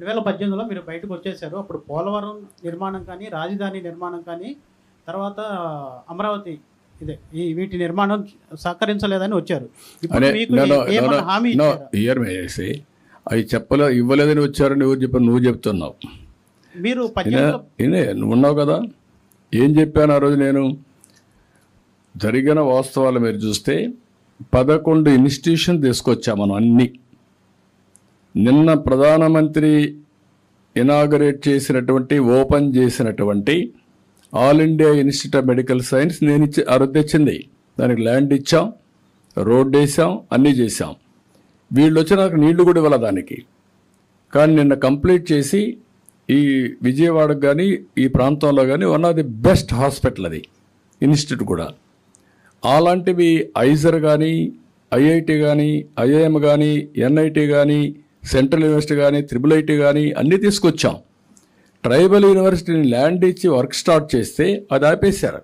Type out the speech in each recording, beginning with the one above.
2018లో మీరు బయటకు వచ్చేసారు. అప్పుడు పోలవరం నిర్మాణం కానీ, రాజధాని నిర్మాణం కానీ, తర్వాత అమరావతి వీటి నిర్మాణం సహకరించలేదని వచ్చారు. ఇప్పుడు మీకు ఏమన్నా హామీ ఇచ్చారా? అవి ఇవ్వలేదని వచ్చారని ఎవరు చెప్పారు? నువ్వు చెప్తున్నావు. మీరు నువ్వు ఉన్నావు కదా. ఏం చెప్పాను ఆ రోజు? నేను జరిగిన వాస్తవాలు మీరు చూస్తే 11 ఇన్స్టిట్యూషన్ తీసుకొచ్చా మనం అన్ని. నిన్న ప్రధానమంత్రి ఇనాగరేట్ చేసినటువంటి, ఓపెన్ చేసినటువంటి all India institute of medical science నేను ఆ రోజు తెచ్చింది. దానికి ల్యాండ్ ఇచ్చాం, రోడ్ వేసాం, అన్నీ చేసాం. వీళ్ళు వచ్చి నాకు నీళ్లు కూడా ఇవ్వాలి దానికి. కానీ నిన్న కంప్లీట్ చేసి ఈ విజయవాడకు కానీ ఈ ప్రాంతంలో కానీ one of the best hospital అది ఇన్స్టిట్యూట్ కూడా. అలాంటివి ఐజర్ కానీ, ఐఐటి కానీ, ఐఐఎం కానీ, ఎన్ఐటి కానీ, సెంట్రల్ యూనివర్సిటీ కానీ, త్రిబుల్ ఐటీ కానీ అన్నీ తీసుకొచ్చాం. ట్రైబల్ యూనివర్సిటీని ల్యాండ్ ఇచ్చి వర్క్ స్టార్ట్ చేస్తే అది ఆపేశారు.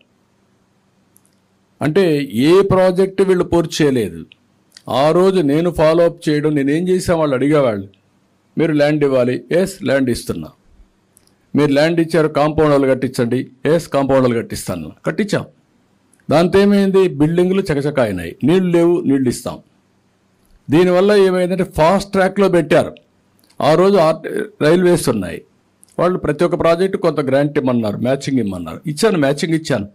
అంటే ఏ ప్రాజెక్టు వీళ్ళు పూర్తి చేయలేదు. ఆ రోజు నేను ఫాలో అప్ చేయడం, నేనేం చేసాం, వాళ్ళు అడిగేవాళ్ళు మీరు ల్యాండ్ ఇవ్వాలి. ల్యాండ్ ఇస్తున్నా. మీరు ల్యాండ్ ఇచ్చారు, కాంపౌండ్ వాళ్ళు కట్టించండి. కాంపౌండ్ వాళ్ళు కట్టిస్తాను. కట్టించాం. దాంతో ఏమైంది? బిల్డింగులు చకచక అయినాయి. నీళ్లు లేవు, నీళ్ళు ఇస్తాం. దీనివల్ల ఏమైందంటే ఫాస్ట్ ట్రాక్లో పెట్టారు. ఆ రోజు రైల్వేస్ ఉన్నాయి. వాళ్ళు ప్రతి ఒక్క ప్రాజెక్టు కొంత గ్రాంట్ ఇమ్మన్నారు, మ్యాచింగ్ ఇమ్మన్నారు. ఇచ్చాను, మ్యాచింగ్ ఇచ్చాను.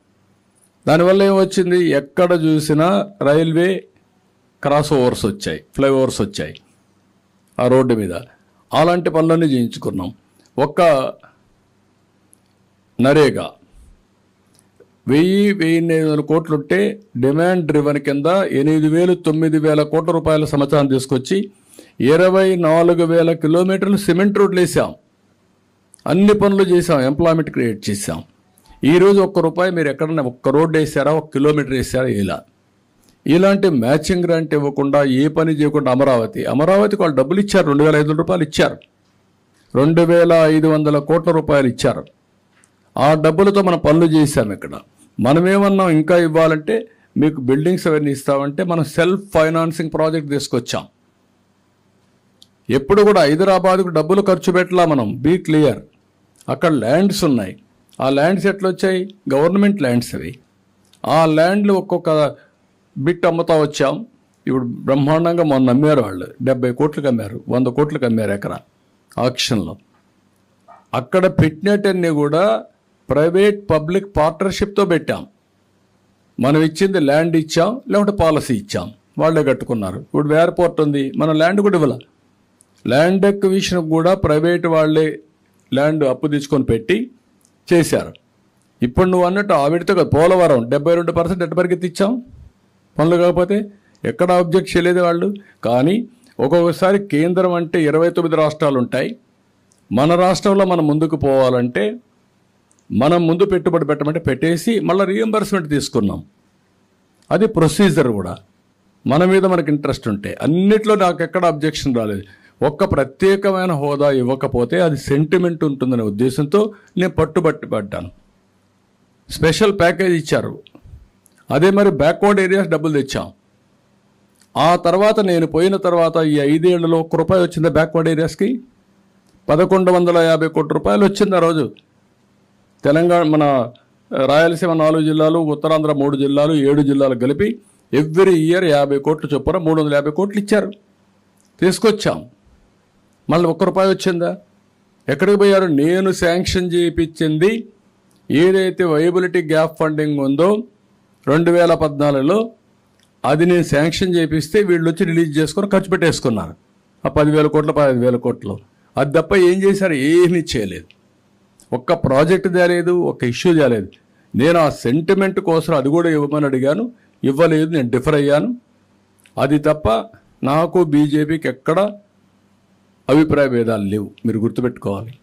దానివల్ల ఏమొచ్చింది? ఎక్కడ చూసినా రైల్వే క్రాస్ ఓవర్స్ వచ్చాయి, ఫ్లైఓవర్స్ వచ్చాయి ఆ రోడ్డు మీద. అలాంటి పనులన్నీ చేయించుకున్నాం. ఒక్క నరేగా 1000-1500 కోట్లు ఉంటే డిమాండ్ డ్రివన్ కింద 8,000-9,000 కోట్ల రూపాయల సంవత్సరం తీసుకొచ్చి 24,000 కిలోమీటర్లు సిమెంట్ రోడ్లు వేసాం. అన్ని పనులు చేసాం, ఎంప్లాయ్మెంట్ క్రియేట్ చేసాం. ఈరోజు ₹1 మీరు ఎక్కడన్నా ఒక్క రోడ్డు వేసారా, 1 కిలోమీటర్ వేసారా? ఇలాంటి మ్యాచింగ్ గ్రాంట్ ఇవ్వకుండా, ఏ పని చేయకుండా అమరావతికి వాళ్ళు డబ్బులు ఇచ్చారు. 2,500 రూపాయలు ఇచ్చారు. 2,500 కోట్ల రూపాయలు ఇచ్చారు. ఆ డబ్బులతో మనం పనులు చేశాం. ఇక్కడ మనమేమన్నాం, ఇంకా ఇవ్వాలంటే మీకు బిల్డింగ్స్ అవన్నీ ఇస్తామంటే మనం సెల్ఫ్ ఫైనాన్సింగ్ ప్రాజెక్ట్ తీసుకొచ్చాం. ఎప్పుడు కూడా హైదరాబాద్కు డబ్బులు ఖర్చు పెట్టలా మనం. Be clear. అక్కడ ల్యాండ్స్ ఉన్నాయి. ఆ ల్యాండ్స్ ఎట్లా వచ్చాయి? గవర్నమెంట్ ల్యాండ్స్ అవి. ఆ ల్యాండ్లు ఒక్కొక్క బిట్ అమ్ముతా వచ్చాం. ఇప్పుడు బ్రహ్మాండంగా మొన్న అమ్మారు వాళ్ళు. 70 కోట్లకు అమ్మారు, 100 కోట్లకు అమ్మారు ఎకరా ఆక్షన్లో. అక్కడ పెట్టినట్టన్నీ కూడా ప్రైవేట్ పబ్లిక్ పార్ట్నర్షిప్తో పెట్టాం. మనం ఇచ్చింది ల్యాండ్ ఇచ్చాం, లేకుంటే పాలసీ ఇచ్చాం, వాళ్ళే కట్టుకున్నారు. ఇప్పుడు ఎయిర్పోర్ట్ ఉంది, మనం ల్యాండ్ కూడా ఇవ్వాలి. ల్యాండ్ ఎక్విజిషన్ కూడా ప్రైవేట్ వాళ్ళే ల్యాండ్ అప్పు తీసుకొని పెట్టి చేశారు. ఇప్పుడు నువ్వు అన్నట్టు ఆవిడతో కదా పోలవరం 72% ఎట్ట పరిగెత్తి ఇచ్చాం పనులు. కాకపోతే ఎక్కడ ఆబ్జెక్ట్ చేయలేదు వాళ్ళు. కానీ ఒక్కొక్కసారి కేంద్రం అంటే 29 రాష్ట్రాలు ఉంటాయి. మన రాష్ట్రంలో మనం ముందుకు పోవాలంటే మనం ముందు పెట్టుబడి పెట్టమంటే పెట్టేసి మళ్ళీ రీఎంబర్స్మెంట్ తీసుకున్నాం. అది ప్రొసీజర్ కూడా. మన మీద మనకు ఇంట్రెస్ట్ ఉంటే అన్నిట్లో నాకు ఎక్కడ అబ్జెక్షన్ రాలేదు. ఒక్క ప్రత్యేకమైన హోదా ఇవ్వకపోతే అది సెంటిమెంట్ ఉంటుందనే ఉద్దేశంతో నేను పడ్డాను. స్పెషల్ ప్యాకేజ్ ఇచ్చారు. అదే మరి బ్యాక్వర్డ్ ఏరియాస్ డబ్బులు తెచ్చాం. ఆ తర్వాత నేను పోయిన తర్వాత ఈ 5 ఏళ్లలో ₹1 వచ్చిందా బ్యాక్వర్డ్ ఏరియాస్కి? 1,150 కోట్ల రూపాయలు వచ్చింది ఆ రోజు. తెలంగాణ, మన రాయలసీమ 4 జిల్లాలు, ఉత్తరాంధ్ర 3 జిల్లాలు, 7 జిల్లాలు కలిపి ఎవ్రీ ఇయర్ 50 కోట్ల చొప్పున 350 కోట్లు ఇచ్చారు. తీసుకొచ్చాం. మళ్ళీ ₹1 వచ్చిందా? ఎక్కడికి పోయారు? నేను శాంక్షన్ చేయించింది ఏదైతే వైబిలిటీ గ్యాప్ ఫండింగ్ ఉందో 2014లో అది నేను శాంక్షన్ చేపిస్తే వీళ్ళు వచ్చి రిలీజ్ చేసుకొని ఖర్చు పెట్టేసుకున్నారు. ఆ 10,000 కోట్లు 15,000 కోట్లు. అది తప్ప ఏం చేశారు? ఏమీ చేయలేదు. ఒక్క ప్రాజెక్ట్ తేలేదు, ఒక్క ఇష్యూ తేలేదు. నేను ఆ సెంటిమెంట్ కోసం అది కూడా ఇవ్వమని అడిగాను, ఇవ్వలేదు. నేను డిఫర్ అయ్యాను. అది తప్ప నాకు బీజేపీకి ఎక్కడ అభిప్రాయ భేదాలు లేవు. మీరు గుర్తుపెట్టుకోవాలి.